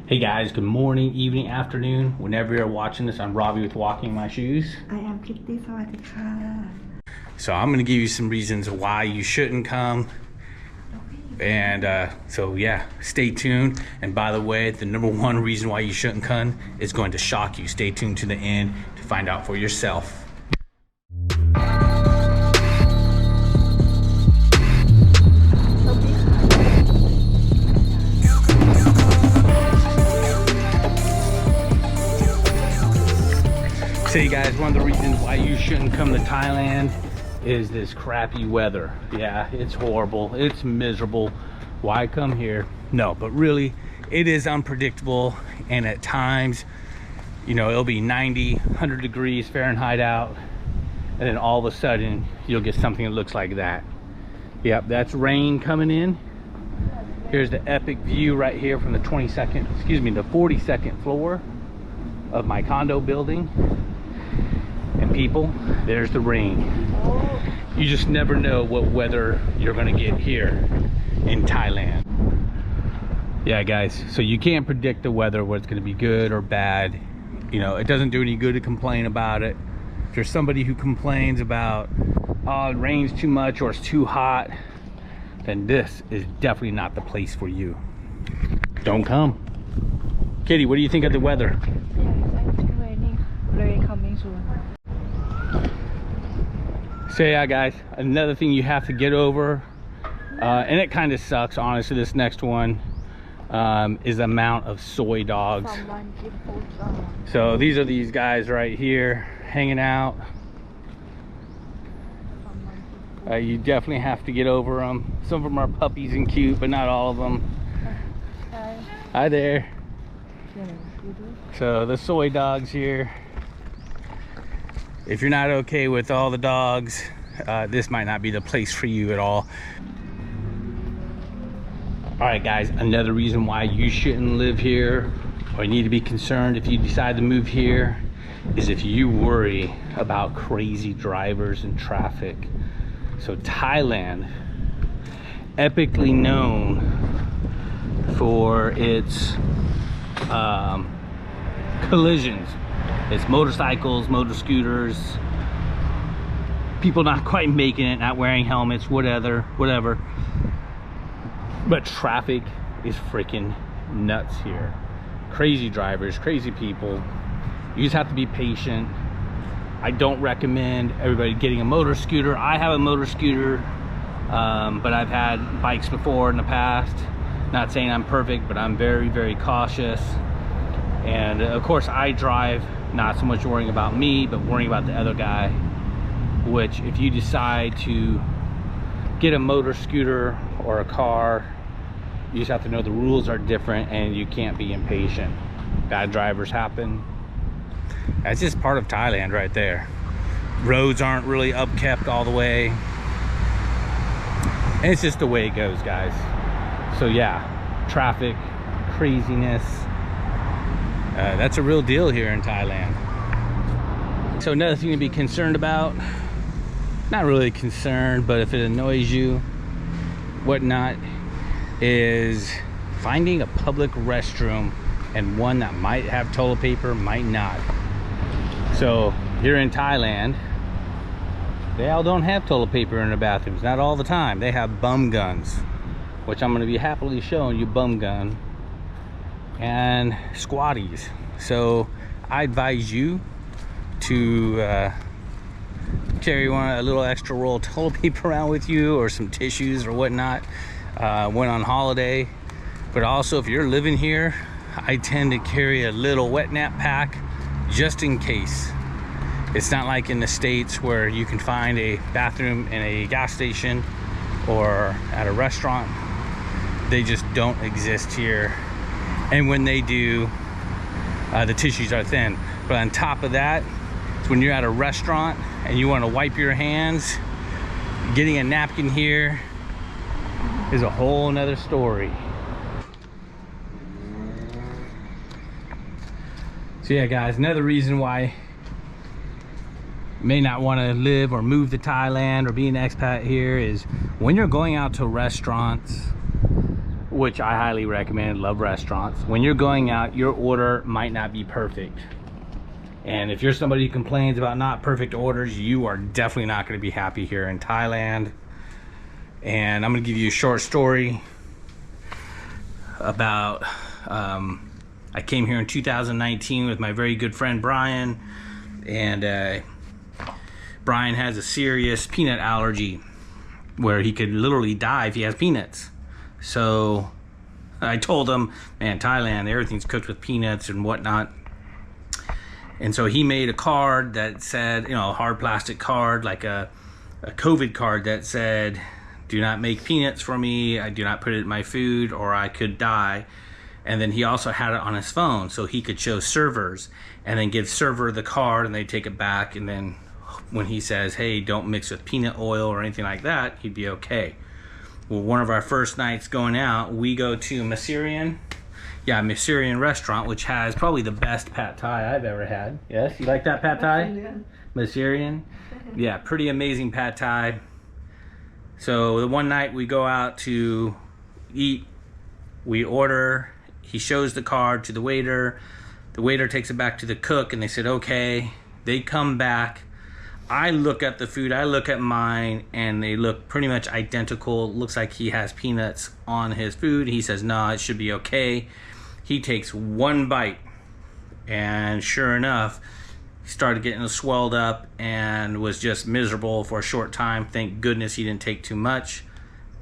Hey guys, good morning, evening, afternoon. Whenever you're watching this, I'm Robbie with Walking My Shoes. I am Kitty. So I'm gonna give you some reasons why you shouldn't come. And so yeah, stay tuned. And by the way, the number one reason why you shouldn't come is going to shock you. Stay tuned to the end to find out for yourself. So you guys, one of the reasons why you shouldn't come to Thailand is this crappy weather. Yeah, it's horrible, it's miserable. Why come here? No, but really it is unpredictable, and at times, you know, it'll be 90, 100 degrees Fahrenheit out, and then all of a sudden you'll get something that looks like that. Yep, that's rain coming in. Here's the epic view right here from the 42nd floor of my condo building. And people, there's the rain. You just never know what weather you're gonna get here in Thailand. Yeah guys, so you can't predict the weather, whether it's gonna be good or bad. You know, it doesn't do any good to complain about it. If there's somebody who complains about, oh, it rains too much or it's too hot, then this is definitely not the place for you. Don't come. Kitty, what do you think of the weather? Yeah, it's raining. Rain coming soon. So yeah guys, another thing you have to get over, and it kind of sucks honestly, this next one is the amount of Soi Dogs. So these are these guys right here hanging out. You definitely have to get over them. Some of them are puppies and cute, but not all of them. Hi. Hi there. So the Soi Dogs here. If you're not okay with all the dogs, this might not be the place for you at all. All right guys, another reason why you shouldn't live here, or you need to be concerned if you decide to move here, is if you worry about crazy drivers and traffic. So Thailand, epically known for its collisions. It's motorcycles, motor scooters, people not quite making it, not wearing helmets, whatever. But traffic is freaking nuts here. Crazy drivers, crazy people. You just have to be patient. I don't recommend everybody getting a motor scooter. I have a motor scooter, but I've had bikes before in the past. Not saying I'm perfect, but I'm very, very cautious. And of course I drive, not so much worrying about me, but worrying about the other guy. Which if you decide to get a motor scooter or a car, you just have to know the rules are different and you can't be impatient. Bad drivers happen. That's just part of Thailand right there. Roads aren't really upkept all the way. And it's just the way it goes, guys. So yeah, traffic, craziness. That's a real deal here in Thailand. So another thing to be concerned about, not really concerned, but if it annoys you, whatnot, is finding a public restroom, and one that might have toilet paper, might not. So here in Thailand, they all don't have toilet paper in their bathrooms, not all the time. They have bum guns, which I'm going to be happily showing you bum gun and squatties. So I advise you to carry a little extra roll of toilet paper around with you, or some tissues or whatnot when on holiday. But also, if you're living here, I tend to carry a little wet nap pack just in case. It's not like in the States where you can find a bathroom in a gas station or at a restaurant. They just don't exist here. And when they do, the tissues are thin. But on top of that, it's when you're at a restaurant and you want to wipe your hands, getting a napkin here is a whole nother story. So yeah guys, another reason why you may not want to live or move to Thailand or be an expat here is when you're going out to restaurants, which I highly recommend. Love restaurants. When you're going out, your order might not be perfect. And if you're somebody who complains about not perfect orders, you are definitely not going to be happy here in Thailand. And I'm going to give you a short story about I came here in 2019 with my very good friend Brian, and Brian has a serious peanut allergy where he could literally die if he has peanuts. So I told him, man, Thailand, everything's cooked with peanuts and whatnot. And so he made a card that said, you know, a hard plastic card, like a COVID card that said, do not make peanuts for me, I do not put it in my food, or I could die. And then he also had it on his phone so he could show servers and then give server the card and they take it back. And then when he says, hey, don't mix with peanut oil or anything like that, he'd be okay. Well, one of our first nights going out, we go to Masurian restaurant, which has probably the best pad thai I've ever had. Yes, you like that pad thai? Masurian? Yeah, pretty amazing pad thai. So the one night we go out to eat, we order, he shows the card to the waiter takes it back to the cook and they said, okay. They come back, I look at the food, I look at mine, and they look pretty much identical. Looks like he has peanuts on his food. He says, no, it should be okay. He takes one bite, and sure enough, he started getting swelled up and was just miserable for a short time. Thank goodness he didn't take too much.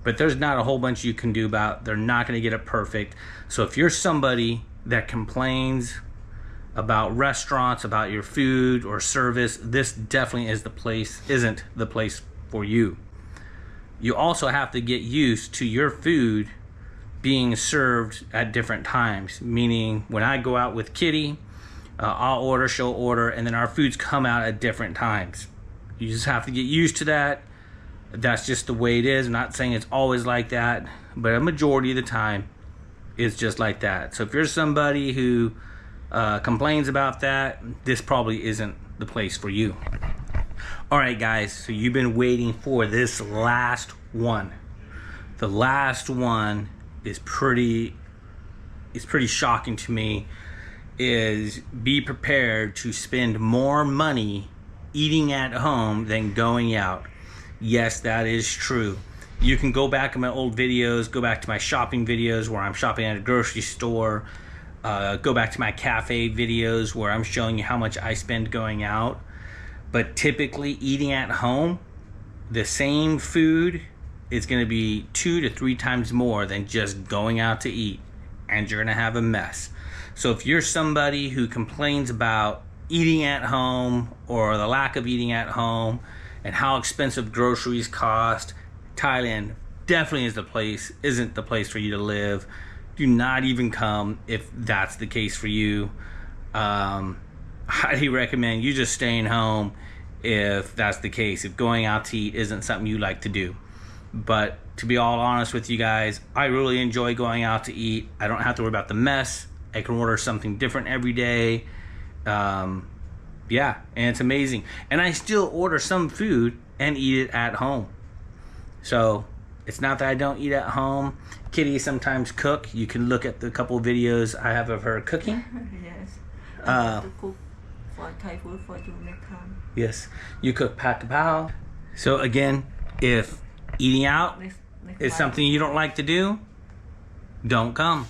But there's not a whole bunch you can do about it. They're not going to get it perfect. So if you're somebody that complains about restaurants, about your food or service, this definitely isn't the place for you. You also have to get used to your food being served at different times, meaning when I go out with Kitty, I'll order, she'll order, and then our foods come out at different times. You just have to get used to that. That's just the way it is. I'm not saying it's always like that, but a majority of the time it's just like that. So if you're somebody who complains about that, this probably isn't the place for you. All right, guys, so you've been waiting for this last one. The last one is pretty shocking to me. Is be prepared to spend more money eating at home than going out. Yes, that is true. You can go back in my old videos, go back to my shopping videos where I'm shopping at a grocery store, go back to my cafe videos where I'm showing you how much I spend going out. But typically eating at home, the same food is going to be 2 to 3 times more than just going out to eat, and you're going to have a mess. So if you're somebody who complains about eating at home or the lack of eating at home and how expensive groceries cost, Thailand definitely isn't the place for you to live. Do not even come if that's the case for you. Highly recommend you just staying home if that's the case, if going out to eat isn't something you like to do. But to be all honest with you guys, I really enjoy going out to eat. I don't have to worry about the mess. I can order something different every day. Yeah, and it's amazing. And I still order some food and eat it at home. So it's not that I don't eat at home. Kitty sometimes cook. You can look at the couple videos I have of her cooking. Yes. I have to cook for Thai food for you next time. Yes, you cook pad thai. So again, if eating out is something you don't like to do, don't come.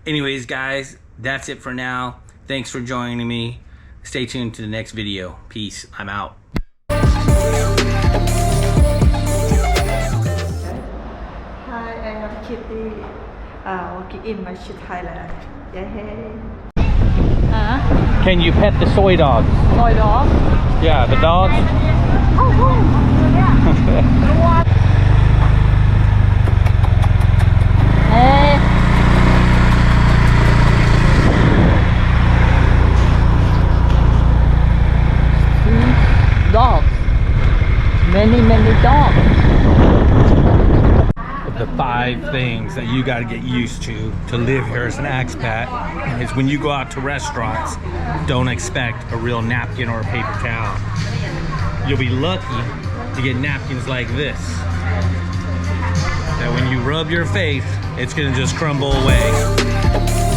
Anyways, guys, that's it for now. Thanks for joining me. Stay tuned to the next video. Peace. I'm out. Hi, I am Kitty. Working in my shit Thailand. Yeah. Can you pet the Soi Dogs? Soi Dogs? Yeah, the dogs. Dogs. Many dogs. The 5 things that you got to get used to live here as an expat is when you go out to restaurants, don't expect a real napkin or a paper towel. You'll be lucky to get napkins like this, that when you rub your face, it's gonna just crumble away.